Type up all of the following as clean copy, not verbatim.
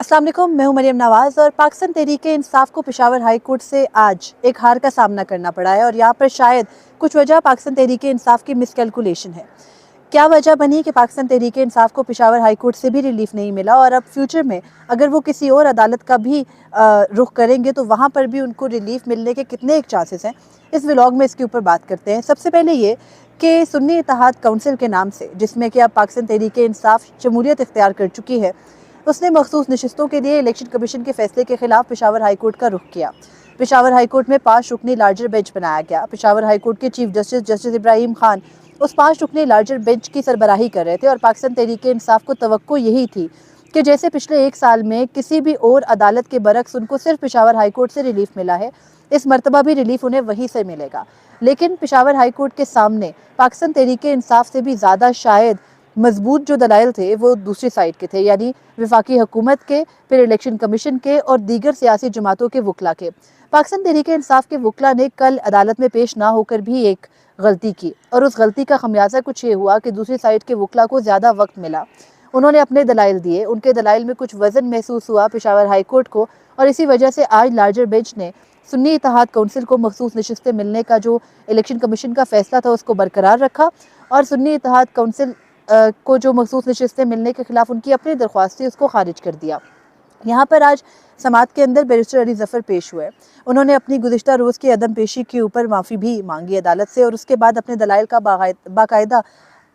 अस्सलाम वालेकुम, मैं हूं मरियम नवाज़ और पाकिस्तान तहरीक-ए-इंसाफ को पेशावर हाई कोर्ट से आज एक हार का सामना करना पड़ा है और यहाँ पर शायद कुछ वजह पाकिस्तान तहरीक-ए-इंसाफ की मिसकैलकुलेशन है। क्या वजह बनी कि पाकिस्तान तहरीक-ए-इंसाफ को पेशावर हाई कोर्ट से भी रिलीफ नहीं मिला और अब फ्यूचर में अगर वो किसी और अदालत का भी रुख करेंगे तो वहाँ पर भी उनको रिलीफ मिलने के कितने एक चांसेस हैं, इस व्लॉग में इसके ऊपर बात करते हैं। सबसे पहले ये कि सुन्नी इत्तेहाद काउंसिल के नाम से, जिसमें कि अब पाकिस्तान तहरीक-ए-इंसाफ शमूलियत इख्तियार कर चुकी है, उसने मखसूस नशिस्तों के लिए इलेक्शन कमीशन के फैसले के खिलाफ पेशावर हाई कोर्ट का रुख किया। पेशावर हाई कोर्ट में 5 रुकनी लार्जर बेंच बनाया गया। पेशावर हाई कोर्ट के चीफ जस्टिस इब्राहिम खान उस 5 रुकनी लार्जर बेंच की सरबराही कर रहे थे और पाकिस्तान तहरीक-ए-इंसाफ को तवक्को यही थी कि जैसे पिछले 1 साल में किसी भी और अदालत के बरक्स उनको सिर्फ पेशावर हाई कोर्ट से रिलीफ मिला है, इस मरतबा भी रिलीफ उन्हें वहीं से मिलेगा। लेकिन पेशावर हाई कोर्ट के सामने पाकिस्तान तहरीक-ए-इंसाफ से भी ज़्यादा शायद मजबूत जो दलाइल थे वो दूसरी साइड के थे, यानी वफाकी हुकूमत के, फिर इलेक्शन कमीशन के और दीगर सियासी जमातों के वकला के। पाकिस्तान तहरीक-ए-इंसाफ के वकला ने कल अदालत में पेश ना होकर भी एक गलती की और उस गलती का खमियाजा कुछ ये हुआ कि दूसरी साइड के वकला को ज़्यादा वक्त मिला। उन्होंने अपने दलाइल दिए, उनके दलाइल में कुछ वजन महसूस हुआ पेशावर हाई कोर्ट को और इसी वजह से आज लार्जर बेंच ने सुन्नी इत्तेहाद काउंसिल को मखसूस नशिस्तें मिलने का जो इलेक्शन कमीशन का फैसला था उसको बरकरार रखा और सुन्नी इत्तेहाद काउंसिल को जो मखसूस नशिस्तें मिलने के खिलाफ उनकी अपनी दरख्वास्त थी उसको खारिज कर दिया। यहाँ पर आज समात के अंदर बैरिस्टर अली जफ़र पेश हुए। उन्होंने अपनी गुज़िश्ता रोज़ की अदम पेशी के ऊपर माफ़ी भी मांगी अदालत से और उसके बाद अपने दलाइल का बाकायदा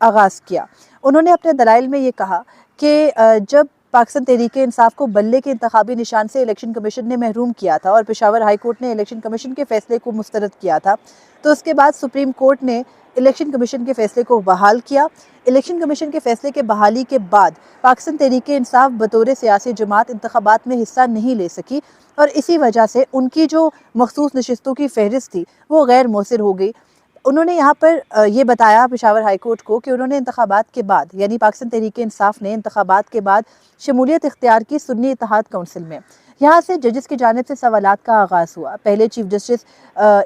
आगाज़ किया। उन्होंने अपने दलाइल में ये कहा कि जब पाकिस्तान तहरीक-ए-इंसाफ को बल्ले के इंतखाबी निशान से इलेक्शन कमीशन ने महरूम किया था और पेशावर हाई कोर्ट ने इलेक्शन कमीशन के फैसले को मुस्तरद किया था, तो उसके बाद सुप्रीम कोर्ट ने इलेक्शन कमीशन के फैसले को बहाल किया। इलेक्शन कमीशन के फैसले के बहाली के बाद पाकिस्तान तहरीक-ए-इंसाफ बतौर सियासी जमात इंतखाबात में हिस्सा नहीं ले सकी और इसी वजह से उनकी जो मखसूस नशिस्तों की फहरिस्त थी वो गैर मौसर हो गई। उन्होंने यहाँ पर ये बताया पेशावर हाई कोर्ट को कि उन्होंने इंतखाबात के बाद, यानी पाकिस्तान तहरीक-ए-इंसाफ ने इंतखाबात के बाद शमूलियत इख्तियार की सुन्नी इत्तेहाद काउंसिल में। यहाँ से जजेस की जानिब से सवालात का आगाज़ हुआ। पहले चीफ जस्टिस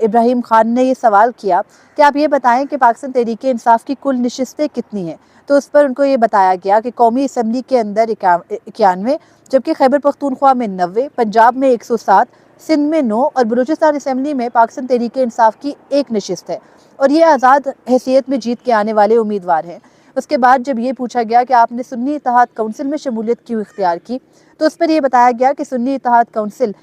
इब्राहिम खान ने ये सवाल किया कि आप ये बताएं कि पाकिस्तान तहरीक-ए-इंसाफ की कुल नशिस्तें कितनी हैं, तो उस पर उनको ये बताया गया कि कौमी असम्बली के अंदर 91, जबकि खैबर पख्तूनख्वा में 90, पंजाब में 107, सिंध में 9 और बलूचिस्तान असम्बली में पाकिस्तान तहरीक-ए-इंसाफ की एक नशिस्त है और ये आज़ाद हैसियत में जीत के आने वाले उम्मीदवार हैं। उसके बाद जब ये पूछा गया कि आपने सुन्नी इत्तेहाद काउंसिल में शमूलियत क्यों इख्तियार की, तो उस पर यह बताया गया कि सुन्नी इत्तेहाद काउंसिल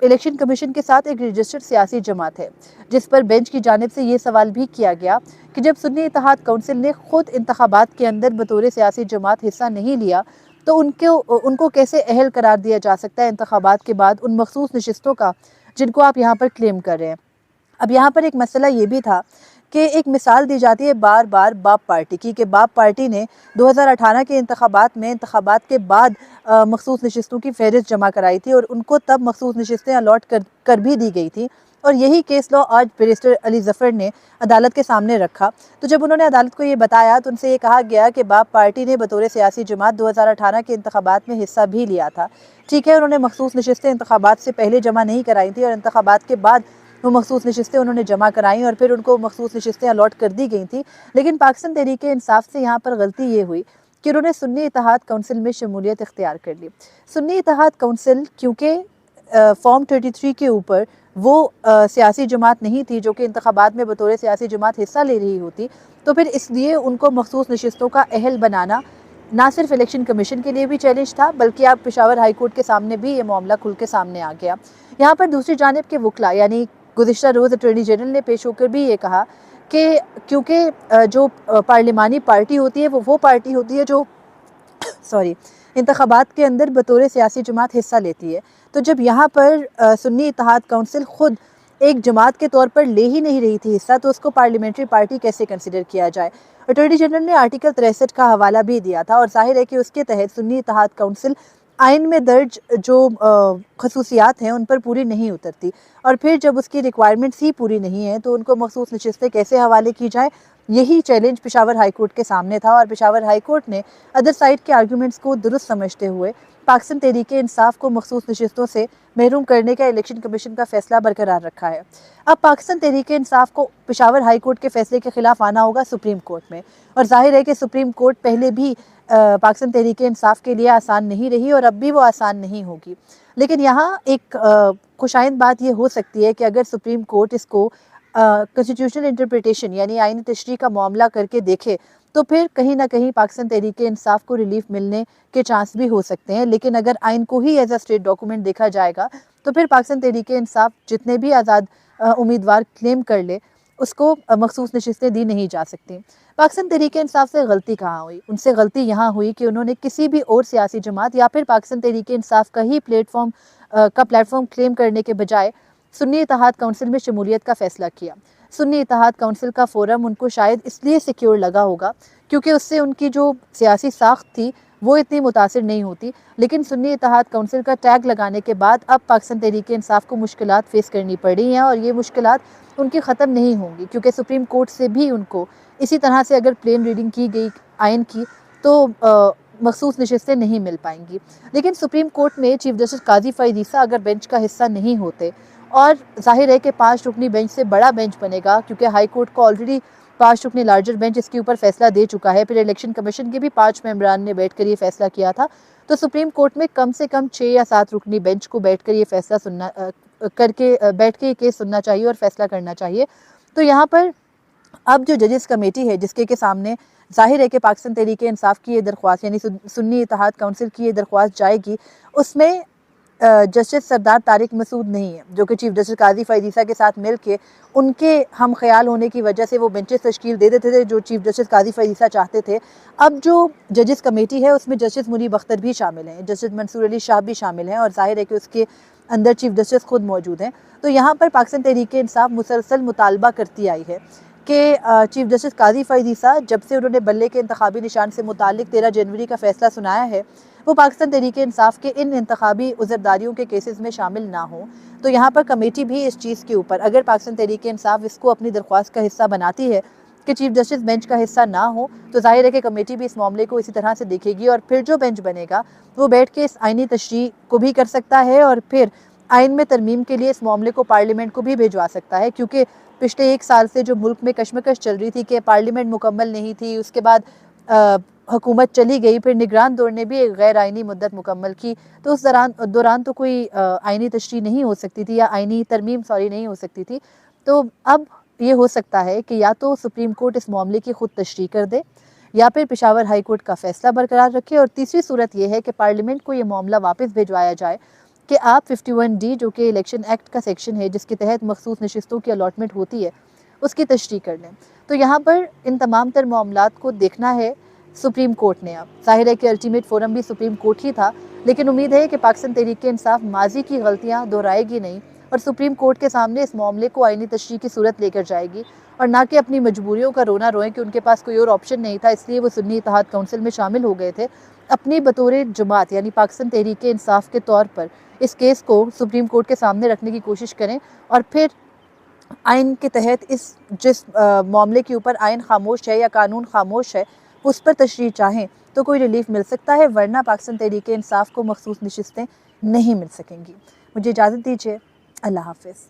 इलेक्शन कमीशन के साथ एक रजिस्टर्ड सियासी जमात है, जिस पर बेंच की जानिब से ये सवाल भी किया गया कि जब सुन्नी इत्तेहाद काउंसिल ने खुद इंतखाबात के अंदर बतौर सियासी जमात हिस्सा नहीं लिया तो उनको कैसे अहल करार दिया जा सकता है इंतखाबात के बाद उन मखसूस नशिस्तों का जिनको आप यहाँ पर क्लेम कर रहे हैं। अब यहाँ पर एक मसला ये भी था कि एक मिसाल दी जाती है बार बार बाप पार्टी की, कि बाप पार्टी ने 2018 के इंतखाबात के बाद मखसूस नशिस्तों की फहरिस्त जमा कराई थी और उनको तब मखसूस नशिस्तें अलॉट कर भी दी गई थी और यही केस लॉ आज बैरिस्टर अली जफ़र ने अदालत के सामने रखा। तो जब उन्होंने अदालत को ये बताया तो उनसे ये कहा गया कि बाप पार्टी ने बतौर सियासी जमात 2018 के इंतखाबात में हिस्सा भी लिया था। ठीक है, उन्होंने मखसूस नशिस्तें इंतखाबात से पहले जमा नहीं कराई थी और इंतखाबात के बाद वो मखसूस नशिस्तें उन्होंने जमा कराई और फिर उनको मखसूस नशिस्तें अलॉट कर दी गई थी। लेकिन पाकिस्तान तहरीक-ए-इंसाफ से यहाँ पर गलती ये हुई कि उन्होंने सुन्नी इत्तेहाद काउंसिल में शमूलियत इख्तियार कर ली। सुन्नी इत्तेहाद काउंसिल क्योंकि फॉर्म 33 के ऊपर वो सियासी जमात नहीं थी जो कि इंतखाबात में बतौर सियासी जमात हिस्सा ले रही होती, तो फिर इसलिए उनको मखसूस नशिस्तों का अहल बनाना ना सिर्फ इलेक्शन कमीशन के लिए भी चैलेंज था बल्कि अब पेशावर हाई कोर्ट के सामने भी ये मामला खुल के सामने आ गया। यहाँ पर दूसरी जानिब के वकला यानी गुज़िश्ता रोज़ अटॉर्नी जनरल ने पेश होकर भी ये कहा कि क्योंकि जो पार्लिमानी पार्टी होती है वो पार्टी होती है जो इंतखाबात के अंदर बतौर सियासी जमात हिस्सा लेती है, तो जब यहाँ पर सुन्नी इत्तेहाद काउंसिल खुद एक जमात के तौर पर ले ही नहीं रही थी हिस्सा, तो उसको पार्लियामेंट्री पार्टी कैसे कंसिडर किया जाए। अटॉर्नी जनरल ने आर्टिकल 63 का हवाला भी दिया था और जाहिर है कि उसके तहत सुन्नी इत्तेहाद काउंसिल आइन में दर्ज जो खसूसियात हैं उन पर पूरी नहीं उतरती और फिर जब उसकी रिक्वायरमेंट्स ही पूरी नहीं है तो उनको मखसूस नशिस्तें कैसे हवाले की जाए, यही चैलेंज पेशावर हाई कोर्ट के सामने था और पेशावर हाई कोर्ट ने अदर साइड के आर्ग्यूमेंट्स को दुरुस्त समझते हुए पाकिस्तान तहरीक-ए-इंसाफ को मखसूस नशिस्तों से महरूम करने का इलेक्शन कमीशन का फैसला बरकरार रखा है। अब पाकिस्तान तहरीक-ए-इंसाफ को पेशावर हाई कोर्ट के फैसले के खिलाफ आना होगा सुप्रीम कोर्ट में, और जाहिर है कि सुप्रीम कोर्ट पहले भी पाकिस्तान तहरीक-ए-इंसाफ के लिए आसान नहीं रही और अब भी वो आसान नहीं होगी। लेकिन यहाँ एक खुशाइंद बात ये हो सकती है कि अगर सुप्रीम कोर्ट इसको कॉन्स्टिट्यूशनल इंटरप्रिटेशन यानी आईनी तशरीह का मामला करके देखे तो फिर कहीं ना कहीं पाकिस्तान तहरीक-ए-इंसाफ को रिलीफ मिलने के चांस भी हो सकते हैं। लेकिन अगर आइन को ही एज अ स्टेट डॉक्यूमेंट देखा जाएगा तो फिर पाकिस्तान तहरीक-ए-इंसाफ जितने भी आज़ाद उम्मीदवार क्लेम कर ले उसको मखसूस नशिस्तें दी नहीं जा सकती। पाकिस्तान तहरीक-ए-इंसाफ से गलती कहाँ हुई? उनसे गलती यहाँ हुई कि उन्होंने किसी भी और सियासी जमात या फिर पाकिस्तान तहरीक-ए-इंसाफ का ही प्लेटफॉर्म क्लेम करने के बजाय सुन्नी इत्तेहाद काउंसिल में शमूलियत का फैसला किया। सुन्नी इत्तेहाद काउंसिल का फोरम उनको शायद इसलिए सिक्योर लगा होगा क्योंकि उससे उनकी जो सियासी साख्त थी वो इतनी मुतासिर नहीं होती। लेकिन सुन्नी इत्तेहाद काउंसिल का टैग लगाने के बाद अब पाकिस्तान तहरीक-ए-इंसाफ को मुश्किलात फेस करनी पड़ी हैं और ये मुश्किलात उनकी ख़त्म नहीं होंगी क्योंकि सुप्रीम कोर्ट से भी उनको इसी तरह से अगर प्लेन रीडिंग की गई आइन की तो मखसूस नशिस्तें नहीं मिल पाएंगी। लेकिन सुप्रीम कोर्ट में चीफ जस्टिस काजी फ़ईद ईसा अगर बेंच का हिस्सा नहीं होते, और जाहिर है कि 5 रुकनी बेंच से बड़ा बेंच बनेगा क्योंकि हाई कोर्ट को ऑलरेडी 5 रुकनी लार्जर बेंच इसके ऊपर फैसला दे चुका है, फिर इलेक्शन कमीशन के भी 5 मेंबरान ने बैठ कर ये फैसला किया था, तो सुप्रीम कोर्ट में कम से कम 6 या 7 रुकनी बेंच को बैठ कर ये फैसला बैठ के ये केस सुनना चाहिए और फैसला करना चाहिए। तो यहाँ पर अब जो जजेस कमेटी है जिसके के सामने जाहिर है कि पाकिस्तान तहरीक-ए-इंसाफ की ये दरख्वास्त यानी सुन्नी इत्तेहाद काउंसिल की ये दरख्वास्त जाएगी, उसमें जस्टिस सरदार तारिक मसूद नहीं है जो कि चीफ जस्टिस काजी फ़ईद ईसा के साथ मिल के उनके हम ख्याल होने की वजह से वो बेंचेस तश्कील दे देते थे जो चीफ जस्टिस काजी फ़ईद ईसा चाहते थे। अब जो जजेस कमेटी है उसमें जस्टिस मुनीब अख्तर भी शामिल हैं, जस्टिस मंसूर अली शाह भी शामिल हैं और जाहिर है कि उसके अंदर चीफ जस्टिस खुद मौजूद हैं। तो यहाँ पर पाकिस्तान तहरीक-ए-इंसाफ मुसलसल मुतालबा करती आई है कि चीफ जस्टिस काजी फ़ईद ईसा जब से उन्होंने बल्ले के इंतखाबी निशान से मुतालिक 13 जनवरी का फैसला सुनाया है वो पाकिस्तान तहरीक-ए-इंसाफ के इन इंतखाबी उज़रदारियों के केसेस में शामिल ना हो। तो यहाँ पर कमेटी भी इस चीज़ के ऊपर अगर पाकिस्तान तहरीक-ए-इंसाफ इसको अपनी दरख्वास्त का हिस्सा बनाती है कि चीफ जस्टिस बेंच का हिस्सा ना हो तो जाहिर है कि कमेटी भी इस मामले को इसी तरह से देखेगी और फिर जो बेंच बनेगा वो बैठ के इस आइनी तशरीह को भी कर सकता है और फिर आइन में तरमीम के लिए इस मामले को पार्लियामेंट को भी भिजवा सकता है। क्योंकि पिछले 1 साल से जो मुल्क में कशमकश चल रही थी कि पार्लियामेंट मुकम्मल नहीं थी, उसके बाद हुकूमत चली गई, फिर निगरान दौर ने भी एक गैर आइनी मुद्दत मुकम्मल की, तो उस दौरान तो कोई आइनी तशरीह नहीं हो सकती थी या आइनी तरमीम नहीं हो सकती थी। तो अब ये हो सकता है कि या तो सुप्रीम कोर्ट इस मामले की खुद तशरीह कर दे या फिर पेशावर हाई कोर्ट का फैसला बरकरार रखे, और तीसरी सूरत यह है कि पार्लियामेंट को ये मामला वापस भिजवाया जाए कि आप 51D जो कि इलेक्शन एक्ट का सेक्शन है जिसके तहत मखसूस नशिस्तों की अलॉटमेंट होती है उसकी तशरीह कर लें। तो यहाँ पर इन तमाम तर मामलात को देखना है सुप्रीम कोर्ट ने। अब जाहिर है कि अल्टीमेट फोरम भी सुप्रीम कोर्ट ही था, लेकिन उम्मीद है कि पाकिस्तान तहरीक-ए-इंसाफ माजी की गलतियाँ दोहराएगी नहीं और सुप्रीम कोर्ट के सामने इस मामले को आइनी तशरीह की सूरत लेकर जाएगी और ना कि अपनी मजबूरियों का रोना रोएं कि उनके पास कोई और ऑप्शन नहीं था इसलिए वो सुन्नी इत्तेहाद काउंसिल में शामिल हो गए थे। अपनी बतौर जमात यानी पाकिस्तान तहरीक-ए-इंसाफ के तौर पर इस केस को सुप्रीम कोर्ट के सामने रखने की कोशिश करें और फिर आइन के तहत जिस मामले के ऊपर आइन खामोश है या कानून खामोश है उस पर तशरीह चाहें तो कोई रिलीफ मिल सकता है, वरना पाकिस्तान तहरीक-ए-इंसाफ को मखसूस नशिस्तें नहीं मिल सकेंगी। मुझे इजाज़त दीजिए। अल्लाह हाफ़िज़।